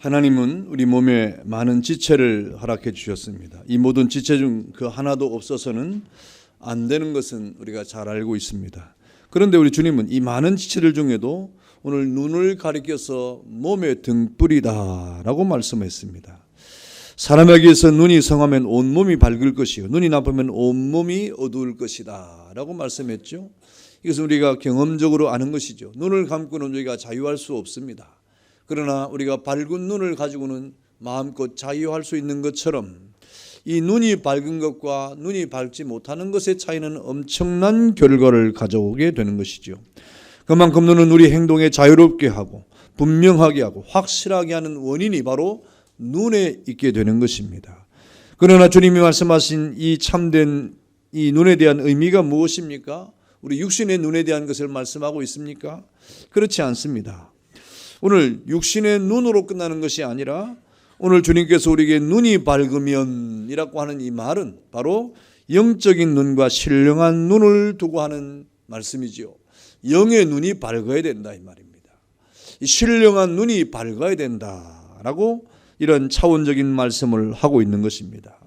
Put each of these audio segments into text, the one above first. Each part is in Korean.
하나님은 우리 몸에 많은 지체를 허락해 주셨습니다. 이 모든 지체 중 그 하나도 없어서는 안 되는 것은 우리가 잘 알고 있습니다. 그런데 우리 주님은 이 많은 지체들 중에도 오늘 눈을 가리켜서 몸의 등불이다라고 말씀했습니다. 사람에게서 눈이 성하면 온몸이 밝을 것이요 눈이 나쁘면 온몸이 어두울 것이다 라고 말씀했죠. 이것은 우리가 경험적으로 아는 것이죠. 눈을 감고는 우리가 자유할 수 없습니다. 그러나 우리가 밝은 눈을 가지고는 마음껏 자유할 수 있는 것처럼 이 눈이 밝은 것과 눈이 밝지 못하는 것의 차이는 엄청난 결과를 가져오게 되는 것이죠. 그만큼 눈은 우리 행동에 자유롭게 하고 분명하게 하고 확실하게 하는 원인이 바로 눈에 있게 되는 것입니다. 그러나 주님이 말씀하신 이 참된 이 눈에 대한 의미가 무엇입니까? 우리 육신의 눈에 대한 것을 말씀하고 있습니까? 그렇지 않습니다. 오늘 육신의 눈으로 끝나는 것이 아니라 오늘 주님께서 우리에게 눈이 밝으면 이라고 하는 이 말은 바로 영적인 눈과 신령한 눈을 두고 하는 말씀이지요. 영의 눈이 밝아야 된다 이 말입니다. 이 신령한 눈이 밝아야 된다라고 이런 차원적인 말씀을 하고 있는 것입니다.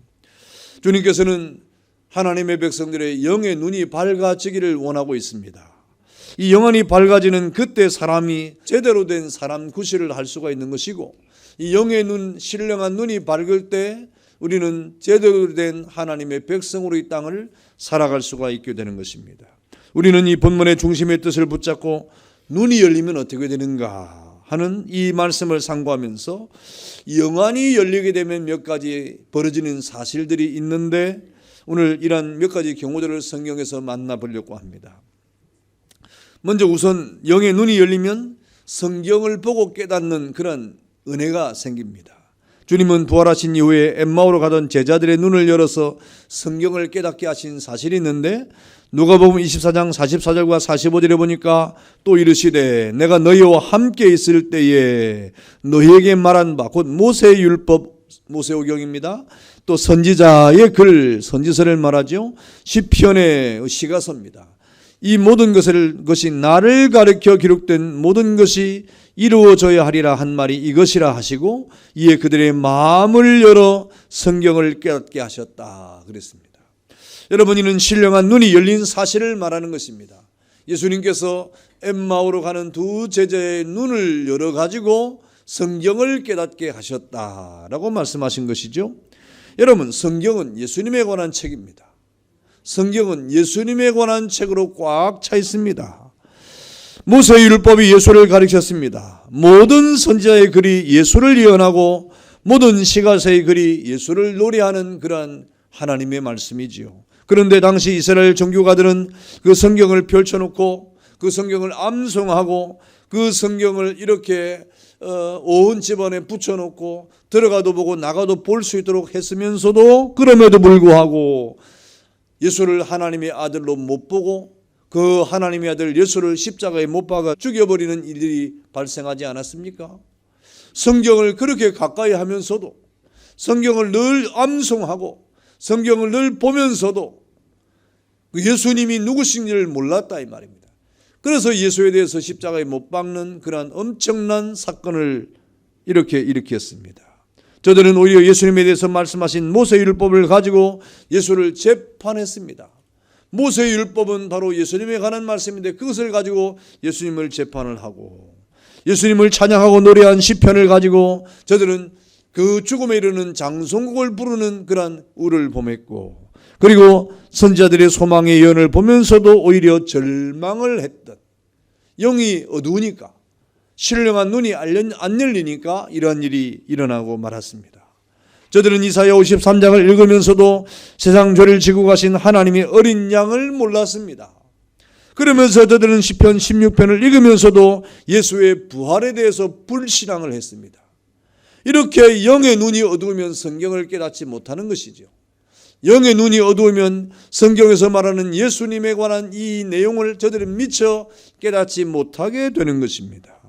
주님께서는 하나님의 백성들의 영의 눈이 밝아지기를 원하고 있습니다. 이 영안이 밝아지는 그때 사람이 제대로 된 사람 구실을 할 수가 있는 것이고 이 영의 눈, 신령한 눈이 밝을 때 우리는 제대로 된 하나님의 백성으로 이 땅을 살아갈 수가 있게 되는 것입니다. 우리는 이 본문의 중심의 뜻을 붙잡고 눈이 열리면 어떻게 되는가 하는 이 말씀을 상고하면서 영안이 열리게 되면 몇 가지 벌어지는 사실들이 있는데 오늘 이런 몇 가지 경우들을 성경에서 만나보려고 합니다. 먼저 우선 영의 눈이 열리면 성경을 보고 깨닫는 그런 은혜가 생깁니다. 주님은 부활하신 이후에 엠마오로 가던 제자들의 눈을 열어서 성경을 깨닫게 하신 사실이 있는데 누가복음 24장 44절과 45절에 보니까 또 이르시되 내가 너희와 함께 있을 때에 너희에게 말한 바 곧 모세의 율법 모세오경입니다. 또 선지자의 글 선지서를 말하죠. 시편의 시가서입니다. 이 모든 것이 나를 가르쳐 기록된 모든 것이 이루어져야 하리라 한 말이 이것이라 하시고 이에 그들의 마음을 열어 성경을 깨닫게 하셨다 그랬습니다. 여러분 이는 신령한 눈이 열린 사실을 말하는 것입니다. 예수님께서 엠마오로 가는 두 제자의 눈을 열어가지고 성경을 깨닫게 하셨다라고 말씀하신 것이죠. 여러분 성경은 예수님에 관한 책입니다. 성경은 예수님에 관한 책으로 꽉 차 있습니다. 모세의 율법이 예수를 가르쳤습니다. 모든 선지자의 글이 예수를 예언하고 모든 시가서의 글이 예수를 노래하는 그러한 하나님의 말씀이지요. 그런데 당시 이스라엘 정교가들은 그 성경을 펼쳐놓고 그 성경을 암송하고 그 성경을 이렇게 온 집안에 붙여놓고 들어가도 보고 나가도 볼 수 있도록 했으면서도 그럼에도 불구하고 예수를 하나님의 아들로 못 보고 그 하나님의 아들 예수를 십자가에 못 박아 죽여버리는 일들이 발생하지 않았습니까? 성경을 그렇게 가까이 하면서도 성경을 늘 암송하고 성경을 늘 보면서도 예수님이 누구신지를 몰랐다 이 말입니다. 그래서 예수에 대해서 십자가에 못 박는 그러한 엄청난 사건을 이렇게 일으켰습니다. 저들은 오히려 예수님에 대해서 말씀하신 모세의 율법을 가지고 예수를 재판했습니다. 모세의 율법은 바로 예수님에 관한 말씀인데 그것을 가지고 예수님을 재판을 하고 예수님을 찬양하고 노래한 시편을 가지고 저들은 그 죽음에 이르는 장송곡을 부르는 그런 우를 범했고 그리고 선지자들의 소망의 예언을 보면서도 오히려 절망을 했던 영이 어두우니까 신령한 눈이 안 열리니까 이러한 일이 일어나고 말았습니다. 저들은 이사야 53장을 읽으면서도 세상 죄를 지고 가신 하나님의 어린 양을 몰랐습니다. 그러면서 저들은 시편 16편을 읽으면서도 예수의 부활에 대해서 불신앙을 했습니다. 이렇게 영의 눈이 어두우면 성경을 깨닫지 못하는 것이죠. 영의 눈이 어두우면 성경에서 말하는 예수님에 관한 이 내용을 저들은 미처 깨닫지 못하게 되는 것입니다.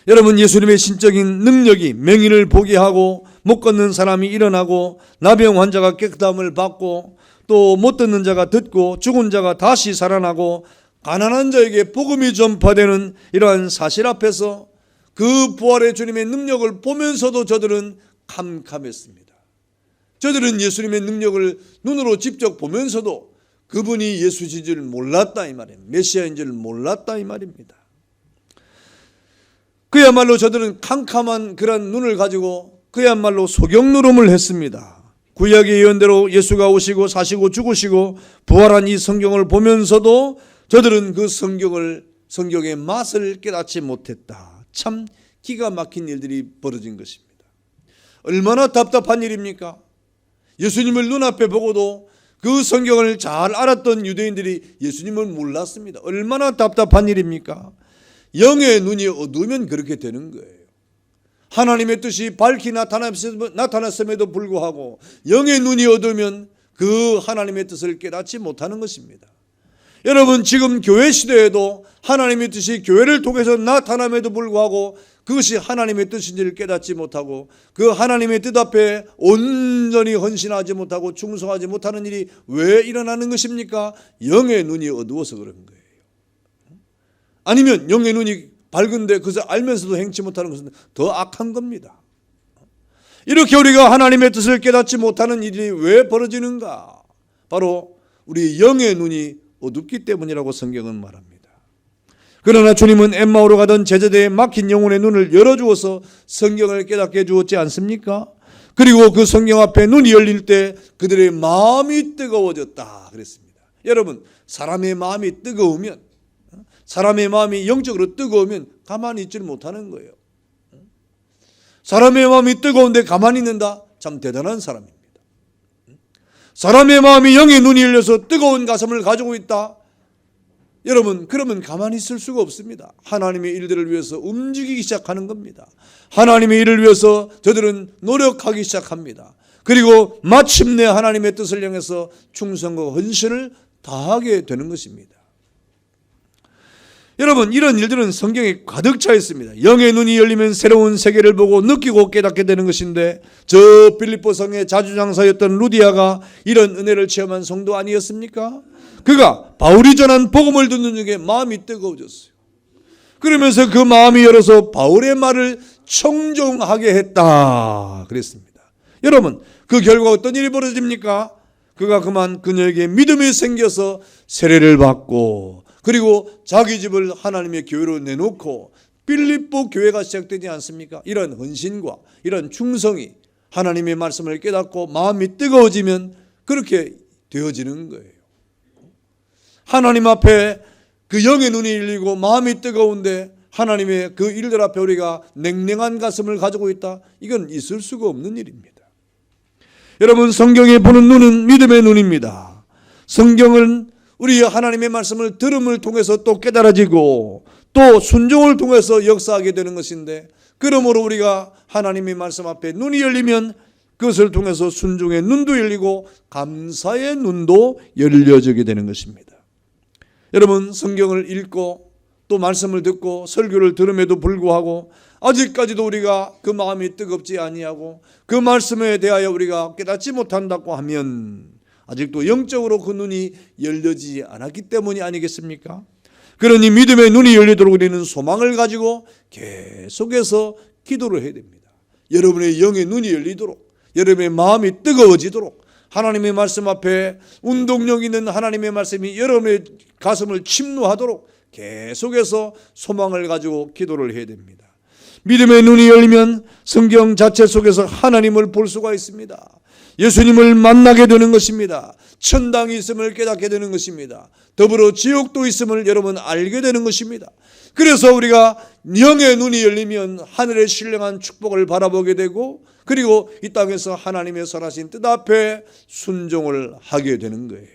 여러분 예수님의 신적인 능력이 맹인을 보게 하고 못 걷는 사람이 일어나고 나병 환자가 깨끗함을 받고 또 못 듣는 자가 듣고 죽은 자가 다시 살아나고 가난한 자에게 복음이 전파되는 이러한 사실 앞에서 그 부활의 주님의 능력을 보면서도 저들은 캄캄했습니다. 저들은 예수님의 능력을 눈으로 직접 보면서도 그분이 예수인 줄 몰랐다 이 말입니다. 메시아인 줄 몰랐다 이 말입니다. 그야말로 저들은 캄캄한 그런 눈을 가지고 그야말로 소경노름을 했습니다. 구약의 예언대로 예수가 오시고 사시고 죽으시고 부활한 이 성경을 보면서도 저들은 그 성경의 맛을 깨닫지 못했다. 참 기가 막힌 일들이 벌어진 것입니다. 얼마나 답답한 일입니까? 예수님을 눈앞에 보고도 그 성경을 잘 알았던 유대인들이 예수님을 몰랐습니다. 얼마나 답답한 일입니까? 영의 눈이 어두우면 그렇게 되는 거예요. 하나님의 뜻이 밝히 나타났음에도 불구하고 영의 눈이 어두우면 그 하나님의 뜻을 깨닫지 못하는 것입니다. 여러분, 지금 교회 시대에도 하나님의 뜻이 교회를 통해서 나타남에도 불구하고 그것이 하나님의 뜻인지를 깨닫지 못하고 그 하나님의 뜻 앞에 온전히 헌신하지 못하고 충성하지 못하는 일이 왜 일어나는 것입니까? 영의 눈이 어두워서 그런 거예요. 아니면 영의 눈이 밝은데 그것을 알면서도 행치 못하는 것은 더 악한 겁니다. 이렇게 우리가 하나님의 뜻을 깨닫지 못하는 일이 왜 벌어지는가? 바로 우리 영의 눈이 어둡기 때문이라고 성경은 말합니다. 그러나 주님은 엠마오로 가던 제자들의 막힌 영혼의 눈을 열어주어서 성경을 깨닫게 해주었지 않습니까? 그리고 그 성경 앞에 눈이 열릴 때 그들의 마음이 뜨거워졌다 그랬습니다. 여러분, 사람의 마음이 뜨거우면, 사람의 마음이 영적으로 뜨거우면 가만히 있지를 못하는 거예요. 사람의 마음이 뜨거운데 가만히 있는다? 참 대단한 사람입니다. 사람의 마음이 영의 눈이 열려서 뜨거운 가슴을 가지고 있다? 여러분, 그러면 가만히 있을 수가 없습니다. 하나님의 일들을 위해서 움직이기 시작하는 겁니다. 하나님의 일을 위해서 저들은 노력하기 시작합니다. 그리고 마침내 하나님의 뜻을 향해서 충성과 헌신을 다하게 되는 것입니다. 여러분, 이런 일들은 성경에 가득 차 있습니다. 영의 눈이 열리면 새로운 세계를 보고 느끼고 깨닫게 되는 것인데, 저 빌립보 성의 자주장사였던 루디아가 이런 은혜를 체험한 성도 아니었습니까? 그가 바울이 전한 복음을 듣는 중에 마음이 뜨거워졌어요. 그러면서 그 마음이 열어서 바울의 말을 청종하게 했다 그랬습니다. 여러분, 그 결과 어떤 일이 벌어집니까? 그가 그만 그녀에게 믿음이 생겨서 세례를 받고, 그리고 자기 집을 하나님의 교회로 내놓고 빌립보 교회가 시작되지 않습니까? 이런 헌신과 이런 충성이 하나님의 말씀을 깨닫고 마음이 뜨거워지면 그렇게 되어지는 거예요. 하나님 앞에 그 영의 눈이 열리고 마음이 뜨거운데 하나님의 그 일들 앞에 우리가 냉랭한 가슴을 가지고 있다? 이건 있을 수가 없는 일입니다. 여러분, 성경에 보는 눈은 믿음의 눈입니다. 성경은 우리 하나님의 말씀을 들음을 통해서 또 깨달아지고 또 순종을 통해서 역사하게 되는 것인데, 그러므로 우리가 하나님의 말씀 앞에 눈이 열리면 그것을 통해서 순종의 눈도 열리고 감사의 눈도 열려지게 되는 것입니다. 여러분, 성경을 읽고 또 말씀을 듣고 설교를 들음에도 불구하고 아직까지도 우리가 그 마음이 뜨겁지 아니하고 그 말씀에 대하여 우리가 깨닫지 못한다고 하면 아직도 영적으로 그 눈이 열려지지 않았기 때문이 아니겠습니까? 그러니 믿음의 눈이 열리도록 우리는 소망을 가지고 계속해서 기도를 해야 됩니다. 여러분의 영의 눈이 열리도록, 여러분의 마음이 뜨거워지도록, 하나님의 말씀 앞에 운동력 있는 하나님의 말씀이 여러분의 가슴을 침노하도록 계속해서 소망을 가지고 기도를 해야 됩니다. 믿음의 눈이 열리면 성경 자체 속에서 하나님을 볼 수가 있습니다. 예수님을 만나게 되는 것입니다. 천당이 있음을 깨닫게 되는 것입니다. 더불어 지옥도 있음을 여러분 알게 되는 것입니다. 그래서 우리가 영의 눈이 열리면 하늘의 신령한 축복을 바라보게 되고, 그리고 이 땅에서 하나님의 선하신 뜻 앞에 순종을 하게 되는 거예요.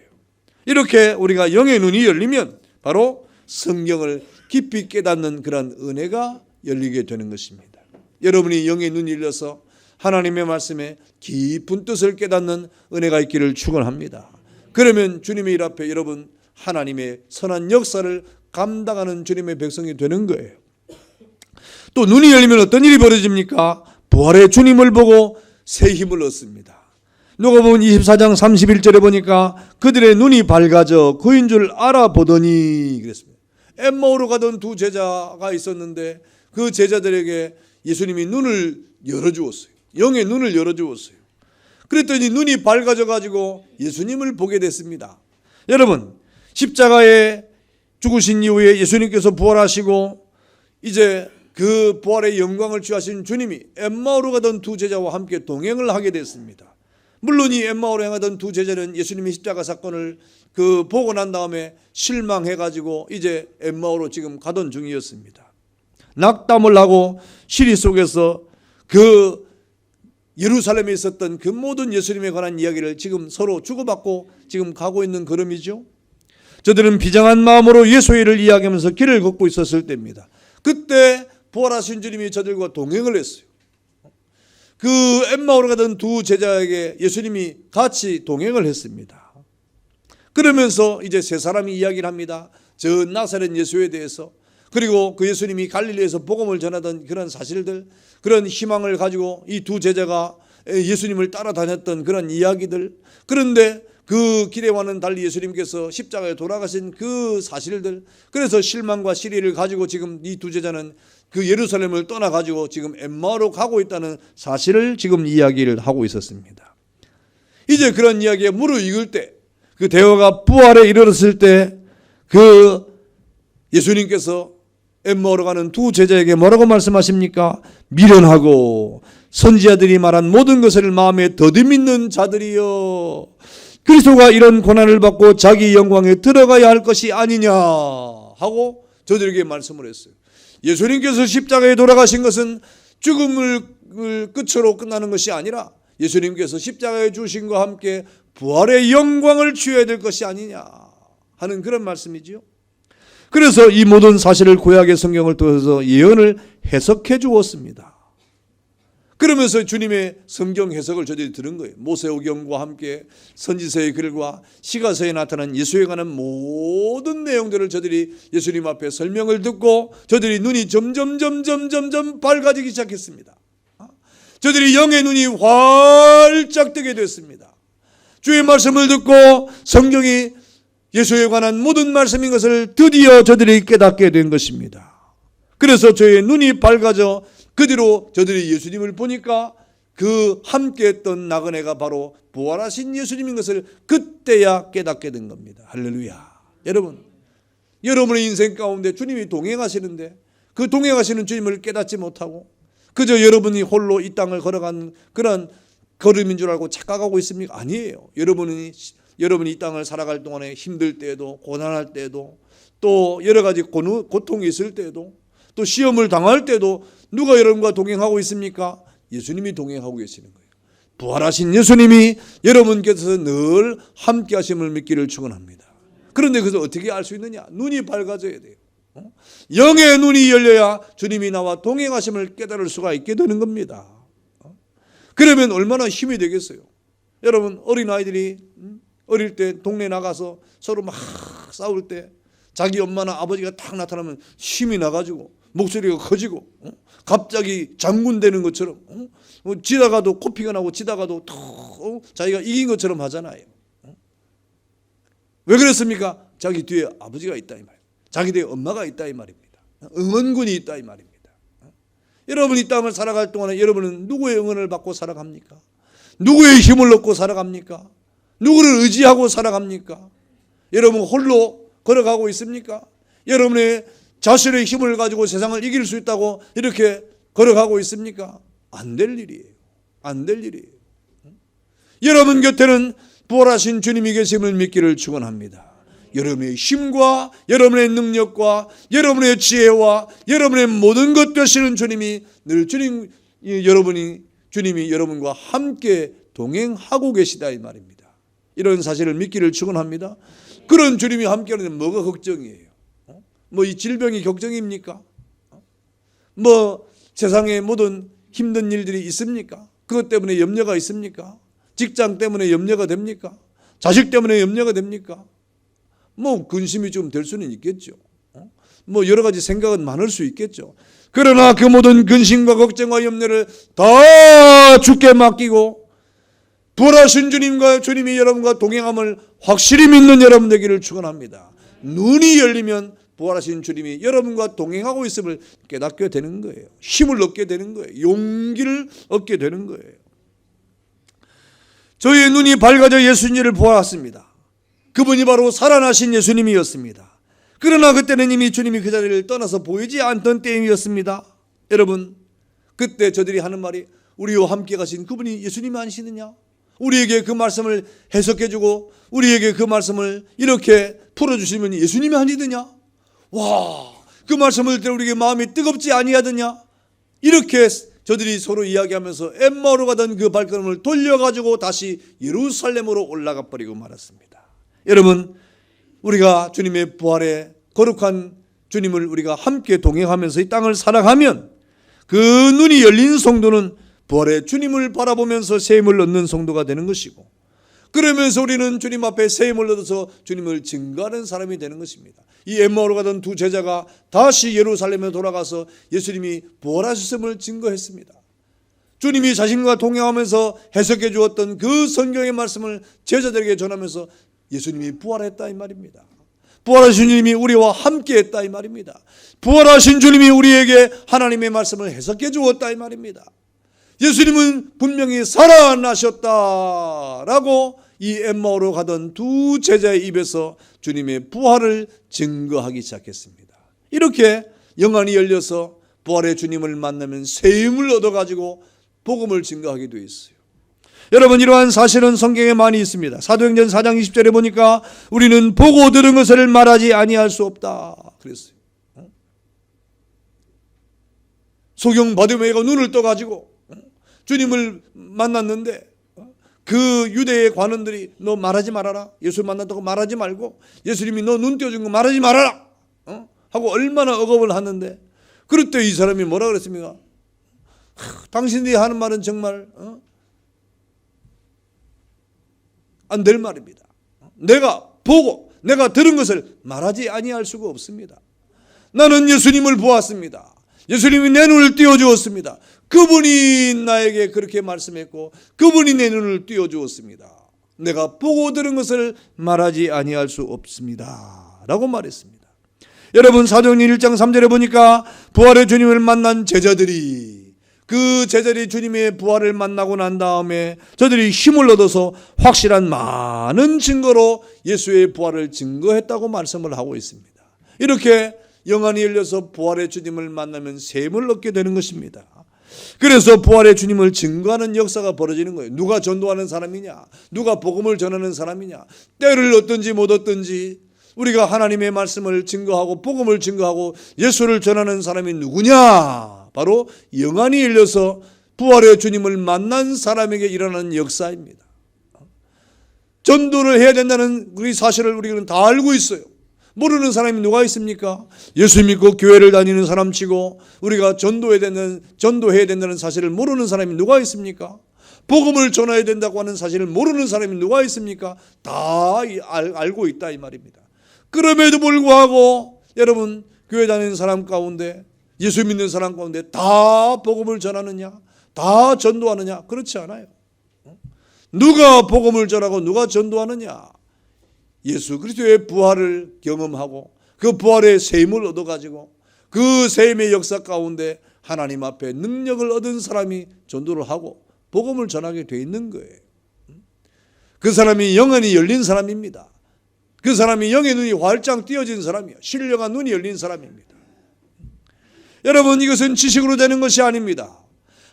이렇게 우리가 영의 눈이 열리면 바로 성경을 깊이 깨닫는 그런 은혜가 열리게 되는 것입니다. 여러분이 영의 눈이 열려서 하나님의 말씀에 깊은 뜻을 깨닫는 은혜가 있기를 축원합니다. 그러면 주님의 일 앞에 여러분 하나님의 선한 역사를 감당하는 주님의 백성이 되는 거예요. 또 눈이 열리면 어떤 일이 벌어집니까? 부활의 주님을 보고 새 힘을 얻습니다. 누가복음 24장 31절에 보니까 그들의 눈이 밝아져 그인 줄 알아보더니 그랬습니다. 엠마오로 가던 두 제자가 있었는데 그 제자들에게 예수님이 눈을 열어주었어요. 영의 눈을 열어주었어요. 그랬더니 눈이 밝아져 가지고 예수님을 보게 됐습니다. 여러분, 십자가에 죽으신 이후에 예수님께서 부활하시고 이제 그 부활의 영광을 취하신 주님이 엠마오로 가던 두 제자와 함께 동행을 하게 됐습니다. 물론 이 엠마오로 향하던 두 제자는 예수님의 십자가 사건을 보고 난 다음에 실망해가지고 이제 엠마오로 지금 가던 중이었습니다. 낙담을 하고 시리 속에서 그 예루살렘에 있었던 그 모든 예수님에 관한 이야기를 지금 서로 주고받고 지금 가고 있는 걸음이죠. 저들은 비장한 마음으로 예수의 일을 이야기하면서 길을 걷고 있었을 때입니다. 그때 부활하신 주님이 저들과 동행을 했어요. 그 엠마오로 가던 두 제자에게 예수님이 같이 동행을 했습니다. 그러면서 이제 세 사람이 이야기를 합니다. 저 나사렛 예수에 대해서, 그리고 그 예수님이 갈릴리에서 복음을 전하던 그런 사실들, 그런 희망을 가지고 이 두 제자가 예수님을 따라다녔던 그런 이야기들, 그런데 그 길에와는 달리 예수님께서 십자가에 돌아가신 그 사실들, 그래서 실망과 시리를 가지고 지금 이 두 제자는 그 예루살렘을 떠나가지고 지금 엠마오로 가고 있다는 사실을 지금 이야기를 하고 있었습니다. 이제 그런 이야기에 무르익을 때, 그 대화가 부활에 이르렀을 때 그 예수님께서 엠마오로 가는 두 제자에게 뭐라고 말씀하십니까? 미련하고 선지자들이 말한 모든 것을 마음에 더듬이는 자들이여, 그리스도가 이런 고난을 받고 자기 영광에 들어가야 할 것이 아니냐 하고 저들에게 말씀을 했어요. 예수님께서 십자가에 돌아가신 것은 죽음을 끝으로 끝나는 것이 아니라 예수님께서 십자가에 주신 것과 함께 부활의 영광을 취해야 될 것이 아니냐 하는 그런 말씀이지요. 그래서 이 모든 사실을 구약의 성경을 통해서 예언을 해석해 주었습니다. 그러면서 주님의 성경 해석을 저들이 들은 거예요. 모세오경과 함께 선지서의 글과 시가서에 나타난 예수에 관한 모든 내용들을 저들이 예수님 앞에 설명을 듣고 저들이 눈이 점점 밝아지기 시작했습니다. 저들이 영의 눈이 활짝 뜨게 됐습니다. 주의 말씀을 듣고 성경이 예수에 관한 모든 말씀인 것을 드디어 저들이 깨닫게 된 것입니다. 그래서 저의 눈이 밝아져 그 뒤로 저들이 예수님을 보니까 그 함께했던 나그네가 바로 부활하신 예수님인 것을 그때야 깨닫게 된 겁니다. 할렐루야. 여러분의 인생 가운데 주님이 동행하시는데 그 동행하시는 주님을 깨닫지 못하고 그저 여러분이 홀로 이 땅을 걸어간 그런 걸음인 줄 알고 착각하고 있습니까? 아니에요. 여러분이 이 땅을 살아갈 동안에 힘들 때에도, 고난할 때에도, 또 여러 가지 고통이 있을 때에도, 또 시험을 당할 때도 누가 여러분과 동행하고 있습니까? 예수님이 동행하고 계시는 거예요. 부활하신 예수님이 여러분께서 늘 함께 하심을 믿기를 축원합니다. 그런데 그것을 어떻게 알 수 있느냐? 눈이 밝아져야 돼요. 영의 눈이 열려야 주님이 나와 동행하심을 깨달을 수가 있게 되는 겁니다. 그러면 얼마나 힘이 되겠어요? 여러분, 어린아이들이 어릴 때 동네 나가서 서로 막 싸울 때 자기 엄마나 아버지가 딱 나타나면 힘이 나가지고 목소리가 커지고 갑자기 장군 되는 것처럼 지다가도 코피가 나고 지다가도 자기가 이긴 것처럼 하잖아요. 왜 그랬습니까? 자기 뒤에 아버지가 있다 이 말이에요. 자기 뒤에 엄마가 있다 이 말입니다. 응원군이 있다 이 말입니다. 여러분 이 땅을 살아갈 동안에 여러분은 누구의 응원을 받고 살아갑니까? 누구의 힘을 얻고 살아갑니까? 누구를 의지하고 살아갑니까? 여러분 홀로 걸어가고 있습니까? 여러분의 자신의 힘을 가지고 세상을 이길 수 있다고 이렇게 걸어가고 있습니까? 안 될 일이에요. 안 될 일이에요. 여러분 곁에는 부활하신 주님이 계심을 믿기를 축원합니다. 여러분의 힘과 여러분의 능력과 여러분의 지혜와 여러분의 모든 것 되시는 주님이 늘 주님이 여러분과 함께 동행하고 계시다 이 말입니다. 이런 사실을 믿기를 축원합니다. 그런 주님이 함께하는데 뭐가 걱정이에요? 뭐 이 질병이 걱정입니까? 뭐 세상에 모든 힘든 일들이 있습니까? 그것 때문에 염려가 있습니까? 직장 때문에 염려가 됩니까? 자식 때문에 염려가 됩니까? 뭐 근심이 좀 될 수는 있겠죠. 뭐 여러 가지 생각은 많을 수 있겠죠. 그러나 그 모든 근심과 걱정과 염려를 다 주께 맡기고 부활하신 주님이 여러분과 동행함을 확실히 믿는 여러분 되기를 축원합니다. 눈이 열리면 부활하신 주님이 여러분과 동행하고 있음을 깨닫게 되는 거예요. 힘을 얻게 되는 거예요. 용기를 얻게 되는 거예요. 저희의 눈이 밝아져 예수님을 보았습니다. 그분이 바로 살아나신 예수님이었습니다. 그러나 그때는 이미 주님이 그 자리를 떠나서 보이지 않던 때이었습니다. 여러분, 그때 저들이 하는 말이 우리와 함께 가신 그분이 예수님이 아니시느냐? 우리에게 그 말씀을 해석해주고 우리에게 그 말씀을 이렇게 풀어주시면 예수님이 아니더냐? 와, 그 말씀을 들어 우리에게 마음이 뜨겁지 아니하더냐? 이렇게 저들이 서로 이야기하면서 엠마오로 가던 그 발걸음을 돌려가지고 다시 예루살렘으로 올라가 버리고 말았습니다. 여러분, 우리가 주님의 부활의 거룩한 주님을 우리가 함께 동행하면서 이 땅을 살아가면 그 눈이 열린 성도는 부활의 주님을 바라보면서 새 힘을 얻는 성도가 되는 것이고, 그러면서 우리는 주님 앞에 새 힘을 얻어서 주님을 증거하는 사람이 되는 것입니다. 이 엠마오로 가던 두 제자가 다시 예루살렘에 돌아가서 예수님이 부활하셨음을 증거했습니다. 주님이 자신과 동행하면서 해석해 주었던 그 성경의 말씀을 제자들에게 전하면서 예수님이 부활했다 이 말입니다. 부활하신 주님이 우리와 함께 했다 이 말입니다. 부활하신 주님이 우리에게 하나님의 말씀을 해석해 주었다 이 말입니다. 예수님은 분명히 살아나셨다라고 이 엠마오로 가던 두 제자의 입에서 주님의 부활을 증거하기 시작했습니다. 이렇게 영안이 열려서 부활의 주님을 만나면 새 힘을 얻어가지고 복음을 증거하게 되어 있어요. 여러분, 이러한 사실은 성경에 많이 있습니다. 사도행전 4장 20절에 보니까 우리는 보고 들은 것을 말하지 아니할 수 없다 그랬어요. 소경 바디메이가 눈을 떠가지고 주님을 만났는데 그 유대의 관원들이 너 말하지 말아라, 예수 만났다고 말하지 말고, 예수님이 너 눈 띄워준 거 말하지 말아라 하고 얼마나 억압을 하는데, 그럴 때 이 사람이 뭐라 그랬습니까? 당신들이 하는 말은 정말 안 될 말입니다. 내가 보고 내가 들은 것을 말하지 아니할 수가 없습니다. 나는 예수님을 보았습니다. 예수님이 내 눈을 띄워주었습니다. 그분이 나에게 그렇게 말씀했고 그분이 내 눈을 띄워주었습니다. 내가 보고 들은 것을 말하지 아니할 수 없습니다 라고 말했습니다. 여러분, 사도행전 1장 3절에 보니까 부활의 주님을 만난 제자들이, 그 제자들이 주님의 부활을 만나고 난 다음에 저들이 힘을 얻어서 확실한 많은 증거로 예수의 부활을 증거했다고 말씀을 하고 있습니다. 이렇게 영안이 열려서 부활의 주님을 만나면 새 힘을 얻게 되는 것입니다. 그래서 부활의 주님을 증거하는 역사가 벌어지는 거예요. 누가 전도하는 사람이냐, 누가 복음을 전하는 사람이냐, 때를 얻든지 못 얻든지 우리가 하나님의 말씀을 증거하고 복음을 증거하고 예수를 전하는 사람이 누구냐? 바로 영안이 열려서 부활의 주님을 만난 사람에게 일어나는 역사입니다. 전도를 해야 된다는 그 사실을 우리는 다 알고 있어요. 모르는 사람이 누가 있습니까? 예수 믿고 교회를 다니는 사람치고 우리가 전도해야 된다는 사실을 모르는 사람이 누가 있습니까? 복음을 전해야 된다고 하는 사실을 모르는 사람이 누가 있습니까? 다 알고 있다 이 말입니다. 그럼에도 불구하고 여러분, 교회 다니는 사람 가운데, 예수 믿는 사람 가운데 다 복음을 전하느냐? 다 전도하느냐? 그렇지 않아요. 누가 복음을 전하고 누가 전도하느냐? 예수 그리스도의 부활을 경험하고 그 부활의 새 힘을 얻어가지고 그 새 힘의 역사 가운데 하나님 앞에 능력을 얻은 사람이 전도를 하고 복음을 전하게 돼 있는 거예요. 그 사람이 영안이 열린 사람입니다. 그 사람이 영의 눈이 활짝 띄어진 사람이에요. 신령한 눈이 열린 사람입니다. 여러분, 이것은 지식으로 되는 것이 아닙니다.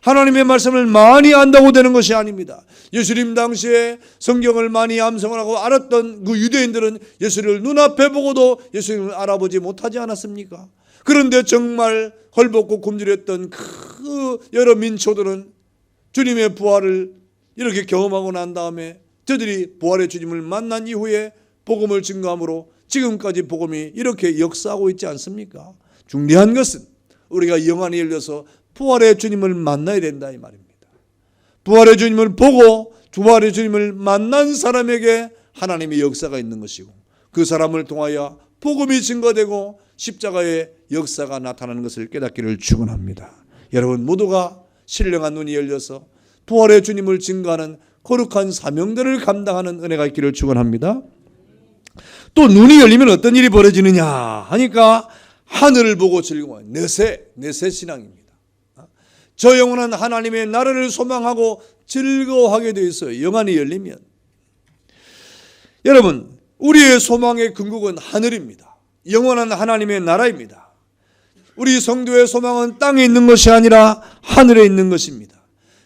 하나님의 말씀을 많이 안다고 되는 것이 아닙니다. 예수님 당시에 성경을 많이 암송을 하고 알았던 그 유대인들은 예수를 눈앞에 보고도 예수님을 알아보지 못하지 않았습니까? 그런데 정말 헐벗고 굶주렸던 그 여러 민초들은 주님의 부활을 이렇게 경험하고 난 다음에 저들이 부활의 주님을 만난 이후에 복음을 증거함으로 지금까지 복음이 이렇게 역사하고 있지 않습니까? 중요한 것은 우리가 영안이 열려서 부활의 주님을 만나야 된다 이 말입니다. 부활의 주님을 보고 부활의 주님을 만난 사람에게 하나님의 역사가 있는 것이고 그 사람을 통하여 복음이 증거되고 십자가의 역사가 나타나는 것을 깨닫기를 축원합니다. 여러분 모두가 신령한 눈이 열려서 부활의 주님을 증거하는 거룩한 사명들을 감당하는 은혜가 있기를 축원합니다. 또 눈이 열리면 어떤 일이 벌어지느냐 하니까 하늘을 보고 즐거워하는 내세 신앙입니다. 저 영혼은 하나님의 나라를 소망하고 즐거워하게 되어 있어요. 영안이 열리면. 여러분, 우리의 소망의 근국은 하늘입니다. 영원한 하나님의 나라입니다. 우리 성도의 소망은 땅에 있는 것이 아니라 하늘에 있는 것입니다.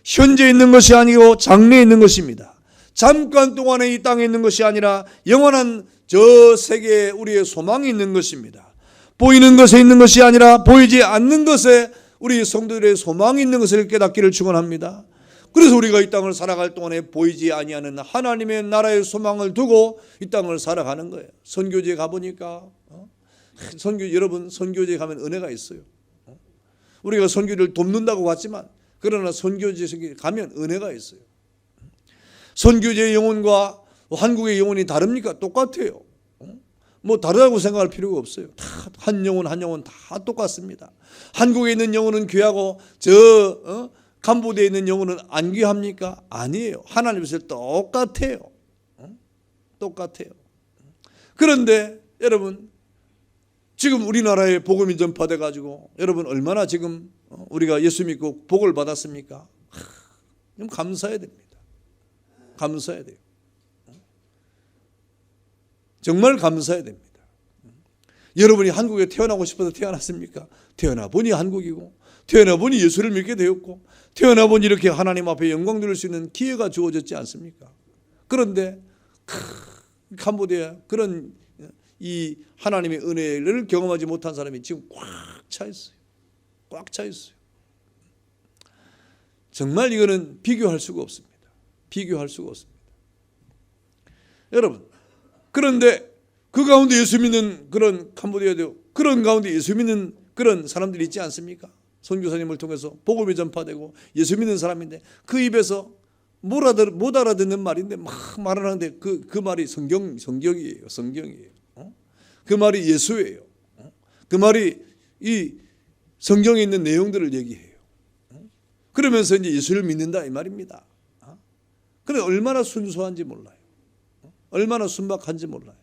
현재 있는 것이 아니고 장래에 있는 것입니다. 잠깐 동안에 이 땅에 있는 것이 아니라 영원한 저 세계에 우리의 소망이 있는 것입니다. 보이는 것에 있는 것이 아니라 보이지 않는 것에 우리 성도들의 소망이 있는 것을 깨닫기를 축원합니다. 그래서 우리가 이 땅을 살아갈 동안에 보이지 아니하는 하나님의 나라의 소망을 두고 이 땅을 살아가는 거예요. 선교지에 가보니까 여러분 선교지에 가면 은혜가 있어요. 우리가 선교를 돕는다고 갔지만 그러나 선교지에 가면 은혜가 있어요. 선교지의 영혼과 한국의 영혼이 다릅니까? 똑같아요. 뭐 다르다고 생각할 필요가 없어요. 다 한 영혼 한 영혼 다 똑같습니다. 한국에 있는 영혼은 귀하고 저 캄보디아에 있는 영혼은 안 귀합니까? 아니에요. 하나님께서 똑같아요. 똑같아요. 그런데 여러분 지금 우리나라에 복음이 전파돼 가지고 여러분 얼마나 지금 우리가 예수 믿고 복을 받았습니까? 좀 감사해야 됩니다. 감사해야 돼요. 정말 감사해야 됩니다. 여러분이 한국에 태어나고 싶어서 태어났습니까? 태어나 보니 한국이고 태어나 보니 예수를 믿게 되었고 태어나 보니 이렇게 하나님 앞에 영광 돌릴 수 있는 기회가 주어졌지 않습니까? 그런데 캄보디아 그런 이 하나님의 은혜를 경험하지 못한 사람이 지금 꽉 차 있어요. 꽉 차 있어요. 정말 이거는 비교할 수가 없습니다. 비교할 수가 없습니다. 여러분, 그런데 그 가운데 예수 믿는 그런 캄보디아도 그런 가운데 예수 믿는 그런 사람들이 있지 않습니까? 선교사님을 통해서 복음이 전파되고 예수 믿는 사람인데 그 입에서 못 알아듣는 말인데 막 말을 하는데 그 말이 성경이에요. 성경이에요. 그 말이 예수예요. 그 말이 이 성경에 있는 내용들을 얘기해요. 그러면서 이제 예수를 믿는다 이 말입니다. 그런데 얼마나 순수한지 몰라요. 얼마나 순박한지 몰라요.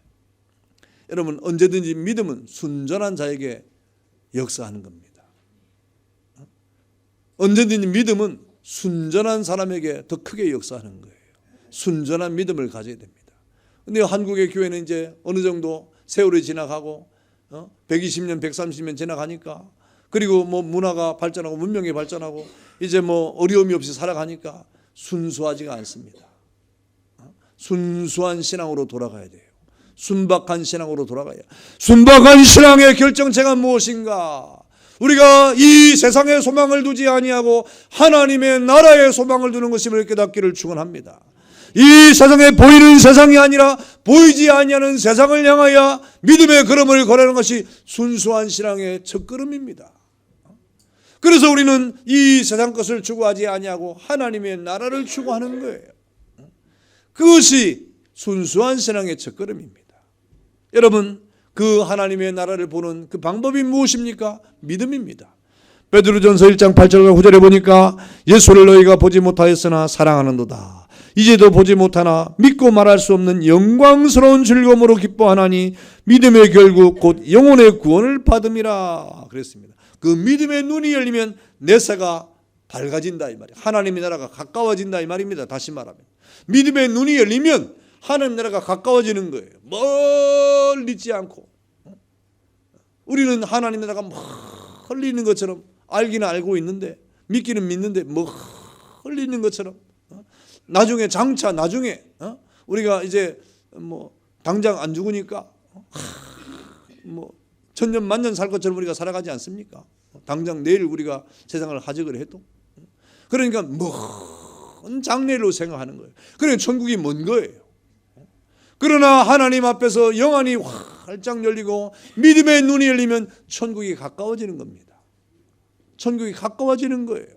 여러분 언제든지 믿음은 순전한 자에게 역사하는 겁니다. 언제든지 믿음은 순전한 사람에게 더 크게 역사하는 거예요. 순전한 믿음을 가져야 됩니다. 그런데 한국의 교회는 이제 어느 정도 세월이 지나가고 120년, 130년 지나가니까 그리고 뭐 문화가 발전하고 문명이 발전하고 이제 뭐 어려움이 없이 살아가니까 순수하지가 않습니다. 순수한 신앙으로 돌아가야 돼요. 순박한 신앙으로 돌아가야 돼요. 순박한 신앙의 결정체가 무엇인가? 우리가 이 세상의 소망을 두지 아니하고 하나님의 나라의 소망을 두는 것임을 깨닫기를 축원합니다. 이 세상에 보이는 세상이 아니라 보이지 아니하는 세상을 향하여 믿음의 걸음을 걸어가는 것이 순수한 신앙의 첫걸음입니다. 그래서 우리는 이 세상 것을 추구하지 아니하고 하나님의 나라를 추구하는 거예요. 그것이 순수한 신앙의 첫걸음입니다. 여러분 그 하나님의 나라를 보는 그 방법이 무엇입니까? 믿음입니다. 베드로전서 1장 8절과 9절에 보니까 예수를 너희가 보지 못하였으나 사랑하는도다. 이제도 보지 못하나 믿고 말할 수 없는 영광스러운 즐거움으로 기뻐하나니 믿음의 결국 곧 영혼의 구원을 받음이라 그랬습니다. 그 믿음의 눈이 열리면 내세가 밝아진다 이 말이에요. 하나님의 나라가 가까워진다 이 말입니다. 다시 말하면 믿음의 눈이 열리면 하나님 나라가 가까워지는 거예요. 멀리 있지 않고 우리는 하나님 나라가 멀리 있는 것처럼 알기는 알고 있는데 믿기는 믿는데 멀리 있는 것처럼 나중에 장차 나중에 우리가 이제 뭐 당장 안 죽으니까 뭐 천년 만년 살 것처럼 우리가 살아가지 않습니까? 당장 내일 우리가 세상을 하직을 해도 그러니까 먼 장래로 생각하는 거예요. 그러니까 천국이 먼 거예요. 그러나 하나님 앞에서 영안이 활짝 열리고 믿음의 눈이 열리면 천국이 가까워지는 겁니다. 천국이 가까워지는 거예요.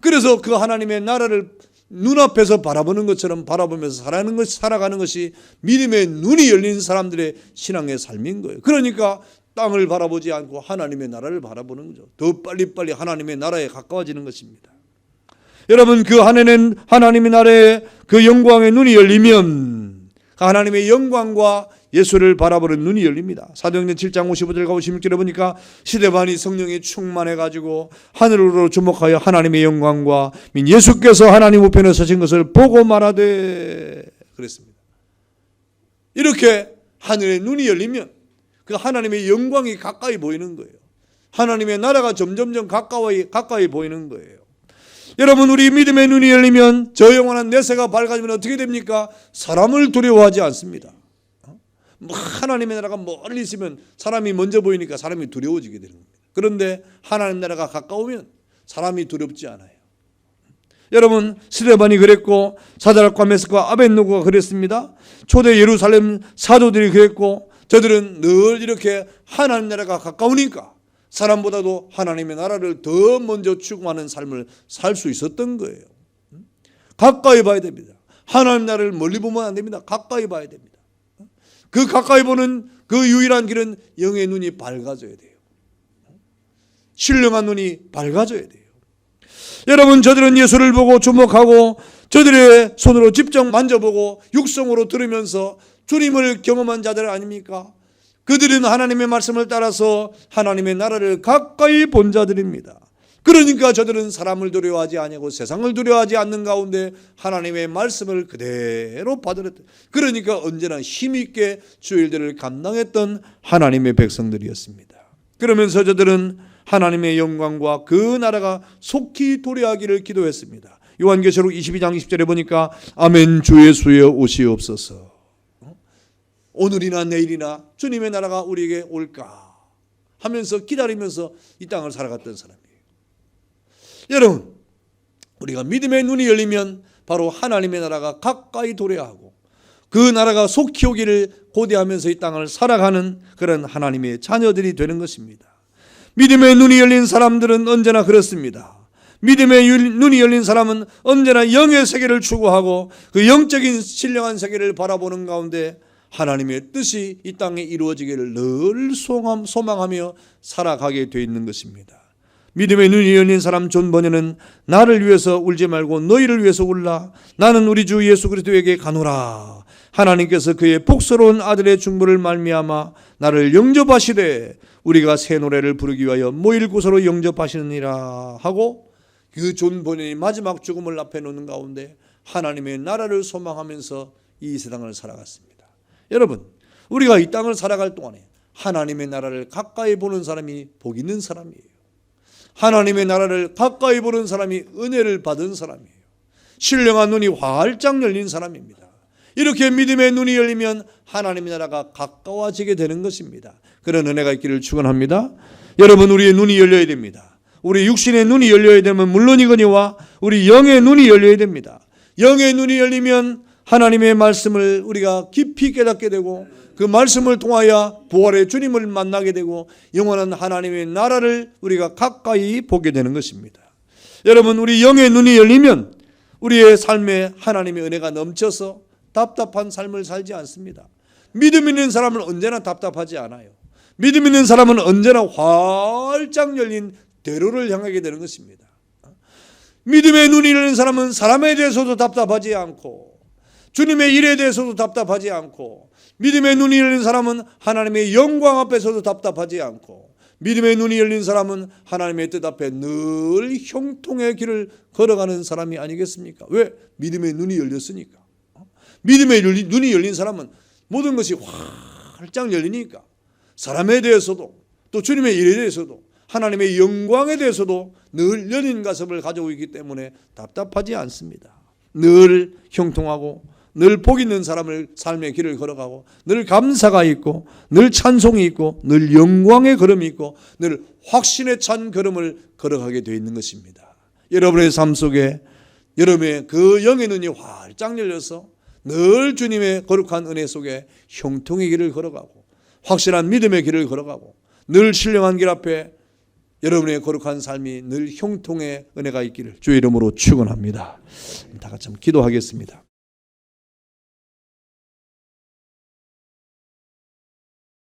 그래서 그 하나님의 나라를 눈앞에서 바라보는 것처럼 바라보면서 살아가는 것이 믿음의 눈이 열린 사람들의 신앙의 삶인 거예요. 그러니까 땅을 바라보지 않고 하나님의 나라를 바라보는 거죠. 더 빨리빨리 하나님의 나라에 가까워지는 것입니다. 여러분 그 하나님의 나라에 그 영광의 눈이 열리면 하나님의 영광과 예수를 바라보는 눈이 열립니다. 사도행전 7장 55절과 56절에 보니까 시데반이 성령이 충만해가지고 하늘으로 주목하여 하나님의 영광과 예수께서 하나님 우편에 서신 것을 보고 말하되 그랬습니다. 이렇게 하늘의 눈이 열리면 그 하나님의 영광이 가까이 보이는 거예요. 하나님의 나라가 점점점 가까이 보이는 거예요. 여러분, 우리 믿음의 눈이 열리면 저 영원한 내세가 밝아지면 어떻게 됩니까? 사람을 두려워하지 않습니다. 하나님의 나라가 멀리 있으면 사람이 먼저 보이니까 사람이 두려워지게 되는 겁니다. 그런데 하나님 나라가 가까우면 사람이 두렵지 않아요. 여러분, 스데반이 그랬고 사드락과 메삭과 아벳노고가 그랬습니다. 초대 예루살렘 사도들이 그랬고 저들은 늘 이렇게 하나님 나라가 가까우니까 사람보다도 하나님의 나라를 더 먼저 추구하는 삶을 살 수 있었던 거예요. 가까이 봐야 됩니다. 하나님 나라를 멀리 보면 안 됩니다. 가까이 봐야 됩니다. 그 가까이 보는 그 유일한 길은 영의 눈이 밝아져야 돼요. 신령한 눈이 밝아져야 돼요. 여러분, 저들은 예수를 보고 주목하고 저들의 손으로 직접 만져보고 육성으로 들으면서 주님을 경험한 자들 아닙니까? 그들은 하나님의 말씀을 따라서 하나님의 나라를 가까이 본 자들입니다. 그러니까 저들은 사람을 두려워하지 아니하고 세상을 두려워하지 않는 가운데 하나님의 말씀을 그대로 받아들였다. 그러니까 언제나 힘있게 주의 일들을 감당했던 하나님의 백성들이었습니다. 그러면서 저들은 하나님의 영광과 그 나라가 속히 도래하기를 기도했습니다. 요한계시록 22장 20절에 보니까 아멘 주 예수여 오시옵소서. 오늘이나 내일이나 주님의 나라가 우리에게 올까 하면서 기다리면서 이 땅을 살아갔던 사람이에요. 여러분, 우리가 믿음의 눈이 열리면 바로 하나님의 나라가 가까이 도래하고 그 나라가 속히 오기를 고대하면서 이 땅을 살아가는 그런 하나님의 자녀들이 되는 것입니다. 믿음의 눈이 열린 사람들은 언제나 그렇습니다. 믿음의 눈이 열린 사람은 언제나 영의 세계를 추구하고 그 영적인 신령한 세계를 바라보는 가운데 하나님의 뜻이 이 땅에 이루어지기를 늘 소망하며 살아가게 되어 있는 것입니다. 믿음의 눈이 열린 사람 존 버녀는 나를 위해서 울지 말고 너희를 위해서 울라. 나는 우리 주 예수 그리스도에게 가노라. 하나님께서 그의 복스러운 아들의 중보를 말미암아 나를 영접하시되 우리가 새 노래를 부르기 위하여 모일 곳으로 영접하시느니라 하고 그 존 버녀의 마지막 죽음을 앞에 놓는 가운데 하나님의 나라를 소망하면서 이 세상을 살아갔습니다. 여러분, 우리가 이 땅을 살아갈 동안에 하나님의 나라를 가까이 보는 사람이 복 있는 사람이에요. 하나님의 나라를 가까이 보는 사람이 은혜를 받은 사람이에요. 신령한 눈이 활짝 열린 사람입니다. 이렇게 믿음의 눈이 열리면 하나님의 나라가 가까워지게 되는 것입니다. 그런 은혜가 있기를 축원합니다. 여러분, 우리의 눈이 열려야 됩니다. 우리 육신의 눈이 열려야 되면 물론이거니와 우리 영의 눈이 열려야 됩니다. 영의 눈이 열리면 하나님의 말씀을 우리가 깊이 깨닫게 되고 그 말씀을 통하여 부활의 주님을 만나게 되고 영원한 하나님의 나라를 우리가 가까이 보게 되는 것입니다. 여러분, 우리 영의 눈이 열리면 우리의 삶에 하나님의 은혜가 넘쳐서 답답한 삶을 살지 않습니다. 믿음 있는 사람은 언제나 답답하지 않아요. 믿음 있는 사람은 언제나 활짝 열린 대로를 향하게 되는 것입니다. 믿음의 눈이 열린 사람은 사람에 대해서도 답답하지 않고 주님의 일에 대해서도 답답하지 않고 믿음의 눈이 열린 사람은 하나님의 영광 앞에서도 답답하지 않고 믿음의 눈이 열린 사람은 하나님의 뜻 앞에 늘 형통의 길을 걸어가는 사람이 아니겠습니까? 왜? 믿음의 눈이 열렸으니까. 믿음의 눈이 열린 사람은 모든 것이 활짝 열리니까 사람에 대해서도 또 주님의 일에 대해서도 하나님의 영광에 대해서도 늘 열린 가슴을 가지고 있기 때문에 답답하지 않습니다. 늘 형통하고 늘 복 있는 사람을 삶의 길을 걸어가고 늘 감사가 있고 늘 찬송이 있고 늘 영광의 걸음이 있고 늘 확신에 찬 걸음을 걸어가게 되어 있는 것입니다. 여러분의 삶 속에 여러분의 그 영의 눈이 활짝 열려서 늘 주님의 거룩한 은혜 속에 형통의 길을 걸어가고 확실한 믿음의 길을 걸어가고 늘 신령한 길 앞에 여러분의 거룩한 삶이 늘 형통의 은혜가 있기를 주의 이름으로 축원합니다. 다 같이 한번 기도하겠습니다.